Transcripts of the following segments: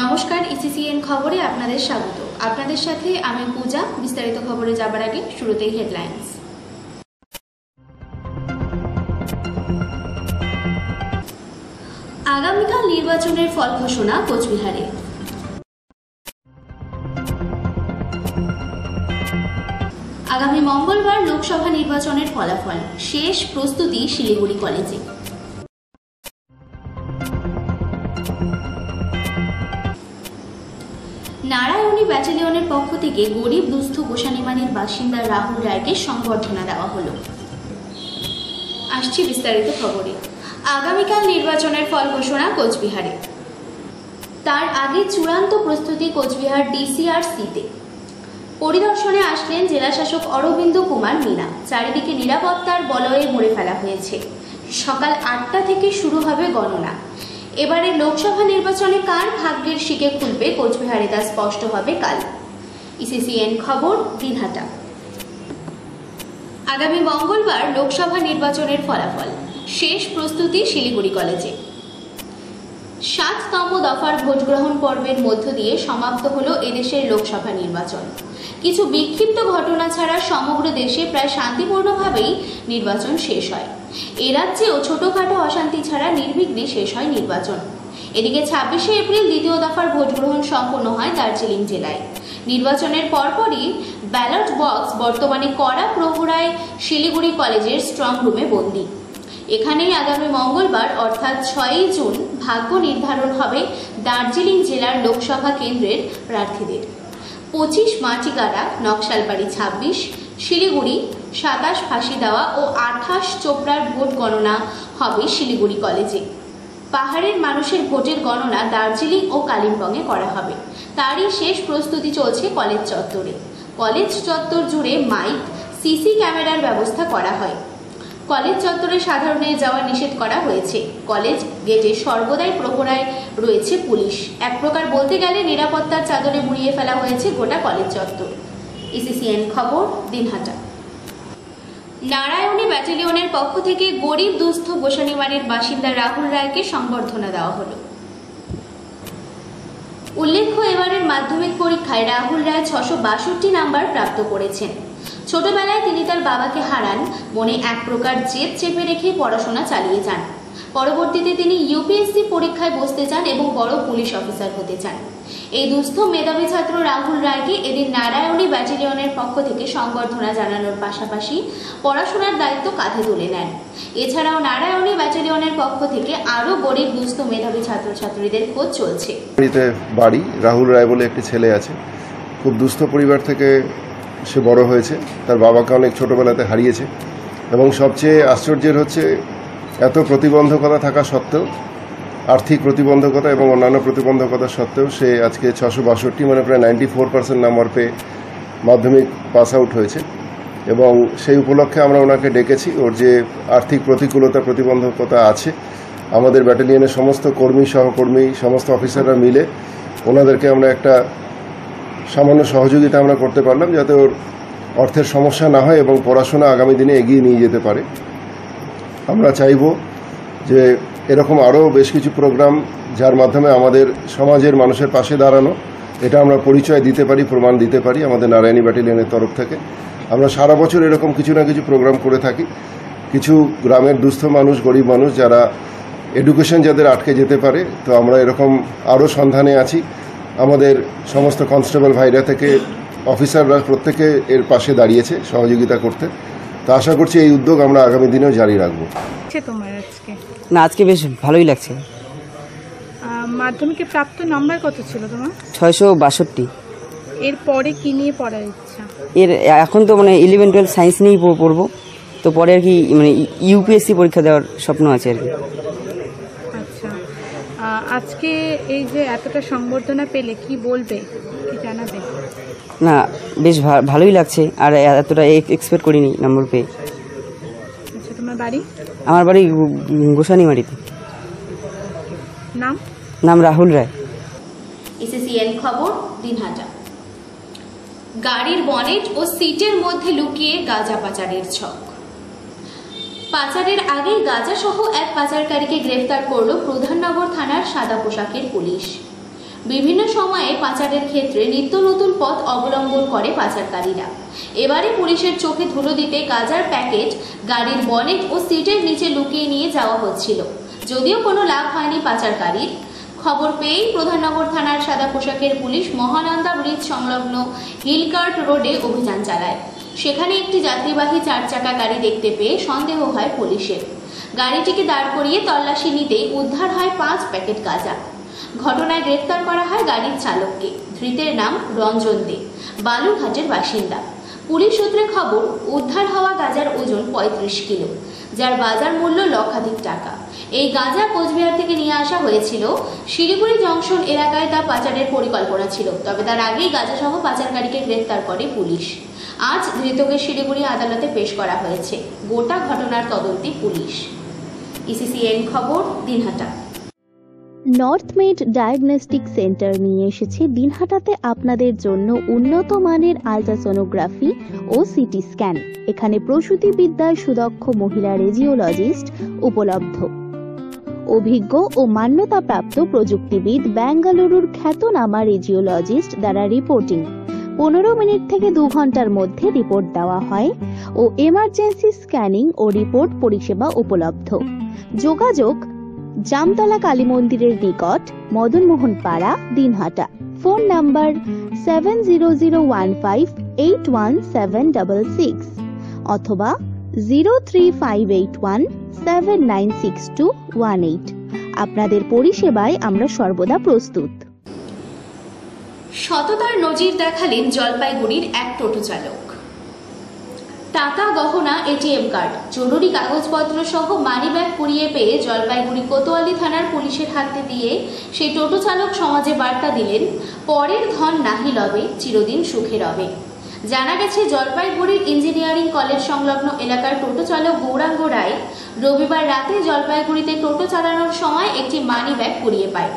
নমস্কার, ইসিসিএন খবরে আপনাদের স্বাগত। আপনাদের সাথে আমি পূজা। বিস্তারিত খবরে যাবার আগে শুরুতেই হেডলাইন্স। আগামীকাল নির্বাচনের ফল ঘোষণা কোচবিহারে। আগামী মঙ্গলবার লোকসভা নির্বাচনের ফলাফল, শেষ প্রস্তুতি শিলিগুড়ি কলেজে। নারায়ণী ব্যাটালিয়নের পক্ষ থেকে গরিব দুস্থ গোসানিমারির বাসিন্দা রাহুল রায়কে সংবর্ধনা দেওয়া হলো। আসছি বিস্তারিত খবরে। আগামীকাল নির্বাচনের ফল ঘোষণা কোচবিহারে। তার আগে চূড়ান্ত প্রস্তুতি কোচবিহার ডিসিআরসিতে। পরিদর্শনে আসলেন জেলাশাসক অরবিন্দ কুমার মীনা। চারিদিকে নিরাপত্তার বলয়ে ভরে ফেলা হয়েছে। সকাল 8টা থেকে শুরু হবে গণনা। এবারে লোকসভা নির্বাচনে কার ভাগ্যের শিকে খুলবে কোচবিহারে তা স্পষ্ট হবে কাল। ইসিসিএন খবর, দিনহাটা। আগামী মঙ্গলবার লোকসভা নির্বাচনের ফলাফল, শেষ প্রস্তুতি শিলিগুড়ি কলেজে। 7তম দফার ভোটগ্রহণ পর্বের মধ্য দিয়ে সমাপ্ত হলো এদেশের লোকসভা নির্বাচন। কিছু বিক্ষিপ্ত ঘটনা ছাড়া সমগ্র দেশে প্রায় শান্তিপূর্ণভাবেই নির্বাচন শেষ হয়। এ রাজ্যেও ছোটখাটো অশান্তি ছাড়া নির্বিঘ্নে শেষ হয় নির্বাচন। এদিকে 26শে এপ্রিল দ্বিতীয় দফার ভোটগ্রহণ সম্পন্ন হয় দার্জিলিং জেলায়। নির্বাচনের পরপরই ব্যালট বক্স বর্তমানে কড়া প্রহরায় শিলিগুড়ি কলেজের স্ট্রং রুমে বন্দী। এখানেই আগামী মঙ্গলবার অর্থাৎ 6ই জুন ভাগ্য নির্ধারণ হবে দার্জিলিং জেলার লোকসভা কেন্দ্রের প্রার্থীদের। 25 মাটিগাড়া, নকশালবাড়ি 26, শিলিগুড়ি 27 ফাঁসিদেওয়া ও 28 চোপড়ার ভোট গণনা হবে শিলিগুড়ি কলেজে। পাহাড়ের মানুষের ভোটের গণনা দার্জিলিং ও কালিম্পংয়ে করা হবে। তারই শেষ প্রস্তুতি চলছে কলেজ চত্বরে। কলেজ চত্বর জুড়ে মাইক, সিসি ক্যামেরার ব্যবস্থা করা হয়। কলেজ চত্বরে সাধারণের যাওয়া নিষেধ করা হয়েছে। কলেজ গেটে সর্বদাই প্রহরায় রয়েছে পুলিশ। এক প্রকার বলতে গেলে নিরাপত্তার চাদরে মুড়িয়ে ফেলা হয়েছে গোটা কলেজ চত্বর। ইসিসিএন খবর, দিনহাটা। নারায়ণী ব্যাটালিয়নের পক্ষ থেকে গরিব দুস্থ গোসানিমারির বাসিন্দা রাহুল রায়কে সংবর্ধনা দেওয়া হলো। উল্লেখ্য, এবারের মাধ্যমিক পরীক্ষায় রাহুল রায় 662 নাম্বার প্রাপ্ত করেছেন। ছোটবেলায় তিনি তার বাবাকে হারান। মনে এক প্রকার জেদ চেপে রেখে পড়াশোনা চালিয়ে যান। পরবর্তীতে তিনি ইউপিএসসি পরীক্ষায় বসতে চান এবং বড় পুলিশ অফিসার হতে চান। এই দুস্থ মেধাবী ছাত্র রাহুল রায়কে এদিন নারায়ণী ব্যাটালিয়নের পক্ষ থেকে সংবর্ধনা জানানোর পাশাপাশি পড়াশোনার দায়িত্ব কাঁধে তুলে নেন। এছাড়াও নারায়ণী ব্যাটালিয়নের পক্ষ থেকে আরও গরিব দুস্থ মেধাবী ছাত্রছাত্রীদের খোঁজ চলছে। বাড়ি রাহুল রায় বলে একটি ছেলে আছে, খুব দুস্থ পরিবার থেকে সে বড় হয়েছে। তার বাবাকে অনেক ছোটবেলাতে হারিয়েছে এবং সবচেয়ে আশ্চর্যের হচ্ছে এত প্রতিবন্ধকতা থাকা সত্ত্বেও, আর্থিক প্রতিবন্ধকতা এবং অন্যান্য প্রতিবন্ধকতা সত্ত্বেও সে আজকে 662 মানে প্রায় 94% নাম্বার পেয়ে মাধ্যমিক পাস আউট হয়েছে। এবং সেই উপলক্ষে আমরা ওনাকে ডেকেছি। ওর যে আর্থিক প্রতিকূলতা প্রতিবন্ধকতা আছে, আমাদের ব্যাটালিয়নের সমস্ত কর্মী সহকর্মী সমস্ত অফিসাররা মিলে ওনাদেরকে আমরা একটা সামান্য সহযোগিতা আমরা করতে পারলাম, যাতে ওর অর্থের সমস্যা না হয় এবং পড়াশোনা আগামী দিনে এগিয়ে নিয়ে যেতে পারে। আমরা চাইব যে এরকম আরও বেশ কিছু প্রোগ্রাম, যার মাধ্যমে আমাদের সমাজের মানুষের পাশে দাঁড়ানো, এটা আমরা পরিচয় দিতে পারি, প্রমাণ দিতে পারি। আমাদের নারায়ণী ব্যাটালিয়নের তরফ থেকে আমরা সারা বছর এরকম কিছু না কিছু প্রোগ্রাম করে থাকি। কিছু গ্রামের দুস্থ মানুষ, গরিব মানুষ যারা এডুকেশন যাদের আটকে যেতে পারে, তো আমরা এরকম আরও সন্ধানে আছি। আমাদের সমস্ত কনস্টেবল ভাইরা থেকে অফিসাররা প্রত্যেকে এর পাশে দাঁড়িয়েছে সহযোগিতা করতে। তো আশা করছি এই উদ্যোগ আমরা আগামী দিনেও জারি রাখবো। না, আজকে বেশ ভালোই লাগছে। মাধ্যমিকে প্রাপ্ত নাম্বার কত ছিল তোমার? 662। এরপরে কি নিয়ে পড়ার ইচ্ছা? এখন তো মানে 11-12 সায়েন্স নিয়েই পড়বো। তো পরে আর কি মানে ইউপিএসসি পরীক্ষা দেওয়ার স্বপ্ন আছে আর কি। আচ্ছা, আজকে এই যে এতটা সংবর্ধনা পেলে কি বলবে, কি জানাবে? না, বেশ ভালোই লাগছে, আর এতটা এক্সপেক্ট করিনি নম্বর পেয়ে। আচ্ছা, তোমার বাড়ি? আমার বাড়ি গোসানিমারিতে। নাম রাহুল রায়। ইসিসিএন খবর, দিনহাটা। গাড়ির বনেট ও সিটের মধ্যে লুকিয়ে গাঁজা পাচারের ছক। পাচারের আগেই গাঁজা সহ এক পাচারকারীকে গ্রেফতার করল প্রধাননগর থানার সাদা পোশাকের পুলিশ। বিভিন্ন সময়ে পাচারের ক্ষেত্রে নিত্য নতুন পথ অবলম্বন করে পাচারকারীরা। এবারে পুলিশের চোখে ধুলো দিতে গাঁজার প্যাকেট গাড়ির বনেট ও সিটের নিচে লুকিয়ে নিয়ে যাওয়া হচ্ছিল। যদিও কোনো লাভ হয়নি পাচারকারীর। খবর পেয়েই প্রধাননগর থানার সাদা পোশাকের পুলিশ মহানন্দা ব্রিজ সংলগ্ন হিলকার্ট রোডে অভিযান চালায়। সেখানে একটি যাত্রীবাহী 4 চাকা গাড়ি দেখতে পেয়ে সন্দেহ হয় পুলিশের। গাড়িটিকে দাঁড় করিয়ে তল্লাশি নিতেই উদ্ধার হয় 5 প্যাকেট গাঁজা। ঘটনায় গ্রেফতার করা হয় গাড়ির চালককে। ধৃতের নাম রঞ্জন দে, বালুরঘাটের বাসিন্দা। পুলিশ সূত্রে খবর, উদ্ধার হওয়া গাঁজার ওজন 35 কিলো, যার বাজার মূল্য লক্ষাধিক টাকা। এই গাঁজা কোচবিহার থেকে নিয়ে আসা হয়েছিল। শিলিগুড়ি জংশন এলাকায় তা পাচারের পরিকল্পনা ছিল, তবে তার আগেই গাঁজা সহ পাচারকারীকে গ্রেফতার করে পুলিশ। আজ ধৃতকে শিলিগুড়ি আদালতে পেশ করা হয়েছে। গোটা ঘটনার তদন্তে পুলিশ। ইসিসিএন খবর, দিনহাটা। নর্থমেড ডায়াগনস্টিক সেন্টার নিয়ে এসেছে দিনহাটাতে আপনাদের জন্য উন্নত মানের আলট্রাসোনোগ্রাফি ও সিটি স্ক্যান। এখানে প্রসূতিবিদ্যায় সুদক্ষ মহিলা রেডিওলজিস্ট উপলব্ধ। অভিজ্ঞ ও মান্যতাপ্রাপ্ত প্রযুক্তিবিদ বেঙ্গালুরুর খ্যাতনামা রেডিওলজিস্ট দ্বারা রিপোর্টিং। 15 মিনিট থেকে 2 ঘন্টার মধ্যে রিপোর্ট দেওয়া হয় ও এমার্জেন্সি স্ক্যানিং ও রিপোর্ট পরিষেবা উপলব্ধ। যোগাযোগ জামতলা কালী মন্দিরের নিকট, মদনমোহন পাড়া, দিনহাটা। ফোন নাম্বার 7001581766 অথবা 03581796218। আপনাদের পরিষেবায় আমরা সর্বদা প্রস্তুত। সততার নজির দেখালেন জলপাইগুড়ির এক টোটো চালক। টাকা, গহনা, এটিএম কার্ড, জরুরি কাগজপত্র সহ মানিব্যাগ কুড়িয়ে পেয়ে জলপাইগুড়ি কোতোয়ালি থানার পুলিশের হাতে দিয়ে সেই টোটো চালক সমাজে বার্তা দিলেন, পরের ধন নাহি লবে, চিরদিন সুখে রবে। জানা গেছে, জলপাইগুড়ির ইঞ্জিনিয়ারিং কলেজ সংলগ্ন এলাকার টোটো চালক গৌরাঙ্গ রায় রবিবার রাতে জলপাইগুড়িতে টোটো চালানোর সময় একটি মানিব্যাগ কুড়িয়ে পায়।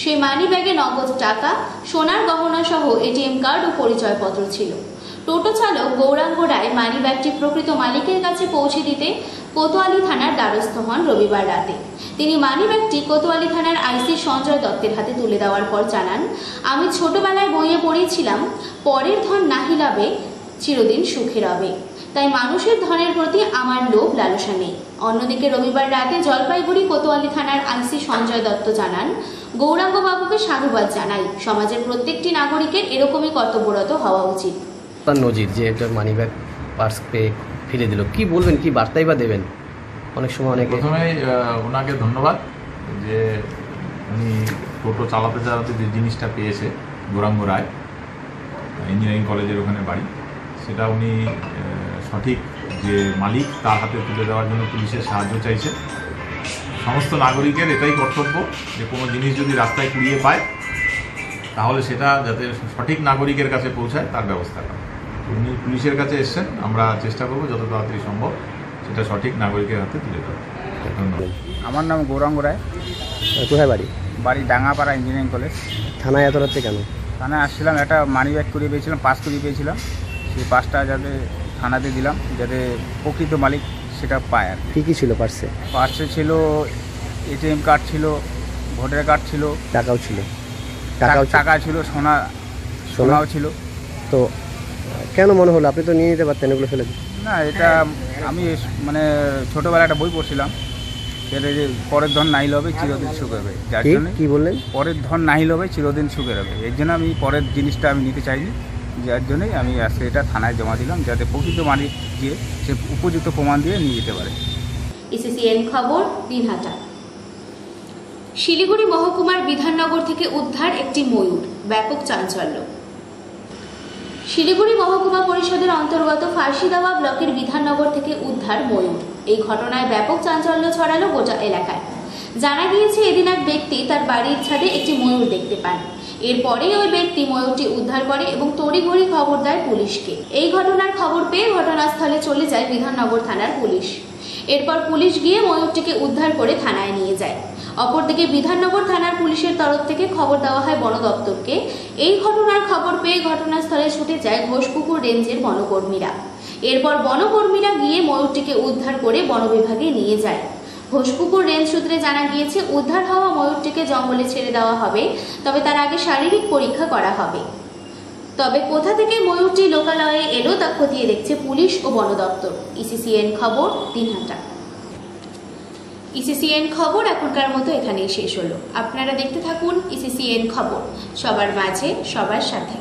সেই মানিব্যাগে নগদ টাকা, সোনার গহনা সহ এটিএম কার্ড ও পরিচয়পত্র ছিল। টোটো চালক গৌরাঙ্গ রায় মানিব্যাগটি প্রকৃত মালিকের কাছে পৌঁছে দিতে কোতোয়ালি থানার দ্বারস্থ হন রবিবার রাতে। তিনি মানিব্যাগটি কোতোয়ালি থানার আইসি সঞ্জয় দত্তের হাতে তুলে দেওয়ার পর জানান, আমি ছোটবেলায় বইয়ে পড়েছিলাম, পরের ধন নাহি লবে, চিরদিন সুখে রবে। তাই মানুষের ধনের প্রতি আমার লোভ লালসা নেই। অন্যদিকে রবিবার রাতে জলপাইগুড়ি কোতোয়ালি থানার আইসি সঞ্জয় দত্ত জানান, গৌরাঙ্গ বাবুকে সাধুবাদ জানাই। সমাজের প্রত্যেকটি নাগরিকের এরকমই কর্তব্যরত হওয়া উচিত। তার নজির যে একটা মানিব্যাগ পার্স পেয়ে ফিরে দিল, কি বলবেন, কি বার্তাই বা দেবেন? অনেক সময় অনেকে প্রথমেই ওনাকে ধন্যবাদ যে উনি টোটো চালাতে চালাতে যে জিনিসটা পেয়েছে, গৌরাঙ্গ রায়, ইঞ্জিনিয়ারিং কলেজের ওখানে বাড়ি, সেটা উনি সঠিক যে মালিক তার হাতে তুলে দেওয়ার জন্য পুলিশের সাহায্য চাইছে। সমস্ত নাগরিকের এটাই কর্তব্য যে কোনো জিনিস যদি রাস্তায় কুড়িয়ে পায় তাহলে সেটা যাতে সঠিক নাগরিকের কাছে পৌঁছায় তার ব্যবস্থা করা। উনি পুলিশের কাছে এসছেন, আমরা চেষ্টা করব যত তাড়াতাড়ি সম্ভব সেটা সঠিক নাগরিকের হাতে তুলে দেওয়া। ধন্যবাদ। আমার নাম গৌরাঙ্গ রায়। কোথায় বাড়ি? বাড়ি ডাঙ্গাপাড়া ইঞ্জিনিয়ারিং কলেজ। থানায় এত রাত্রে কেন? থানায় আসছিলাম, একটা মানিব্যাগ কুড়িয়ে পেয়েছিলাম, পাস কুড়িয়ে পেয়েছিলাম। সেই পাসটা যাতে থানাতে দিলাম যাতে প্রকৃত মালিক সেটা পায়। আর কী কী ছিল পার্সে? পার্সে ছিল এটিএম কার্ড ছিল, ভোটার কার্ড ছিল, টাকাও ছিল। টাকা ছিল, সোনাও ছিল। তো কেন মনে হলো আপনি তো নিয়ে নিতে পারতেন এগুলো ফেলে? না, এটা আমি মানে ছোটোবেলা একটা বই পড়ছিলাম, সেটা যে পরের ধন নাহি লবে, চিরদিন সুখে রবে। যার জন্য কি বললেন? পরের ধন নাহি লবে, চিরদিন সুখে রবে। এর জন্য আমি পরের জিনিসটা আমি নিতে চাইনি, যার জন্যই আমি আজকে এটা থানায় জমা দিলাম, যাতে প্রকৃত মালিক গিয়ে সে উপযুক্ত প্রমাণ দিয়ে নিয়ে যেতে পারে। ইসিসিএন খবর, দিনহাটা। শিলিগুড়ি মহকুমার বিধাননগর থেকে উদ্ধার একটি ময়ূর, ব্যাপক চাঞ্চল্য। শিলিগুড়ি মহকুমা পরিষদের অন্তর্গত ফাঁসিদাওয়া ব্লকের বিধাননগর থেকে উদ্ধার ময়ূর। এই ঘটনায় ব্যাপক চাঞ্চল্য ছড়ালো গোটা এলাকায়। জানা গিয়েছে, এদিন এক ব্যক্তি তার বাড়ির ছাদে একটি ময়ূর দেখতে পান। এরপরেই ওই ব্যক্তি ময়ূরটি উদ্ধার করে এবং তড়িঘড়ি খবর দেয় পুলিশকে। এই ঘটনার খবর পেয়ে ঘটনাস্থলে চলে যায় বিধাননগর থানার পুলিশ। এরপর পুলিশ গিয়ে ময়ূরটিকে উদ্ধার করে থানায় নিয়ে যায়। অপরদিকে বিধাননগর থানার পুলিশের তরফ থেকে খবর দেওয়া হয় বন দপ্তরকে। এই ঘটনার খবর পেয়ে ঘটনাস্থলে ছুটে যায় ঘোষপুকুর রেঞ্জের বনকর্মীরা। এরপর বনকর্মীরা গিয়ে ময়ূরটিকে উদ্ধার করে বন বিভাগে নিয়ে যায়। ঘোষপুকুর রেঞ্জ সূত্রে জানা গিয়েছে, উদ্ধার হওয়া ময়ূরটিকে জঙ্গলে ছেড়ে দেওয়া হবে, তবে তার আগে শারীরিক পরীক্ষা করা হবে। তবে কোথা থেকে ময়ূরটি লোকালয়ে এলো তা খতিয়ে দেখছে পুলিশ ও বন দপ্তর। ইসিসিএন খবর, দিনহাটা। ইসিসিএন খবর এখনকার মতো এখানেই শেষ হলো। আপনারা দেখতে থাকুন ইসিসিএন খবর, সবার মাঝে সবার সাথে।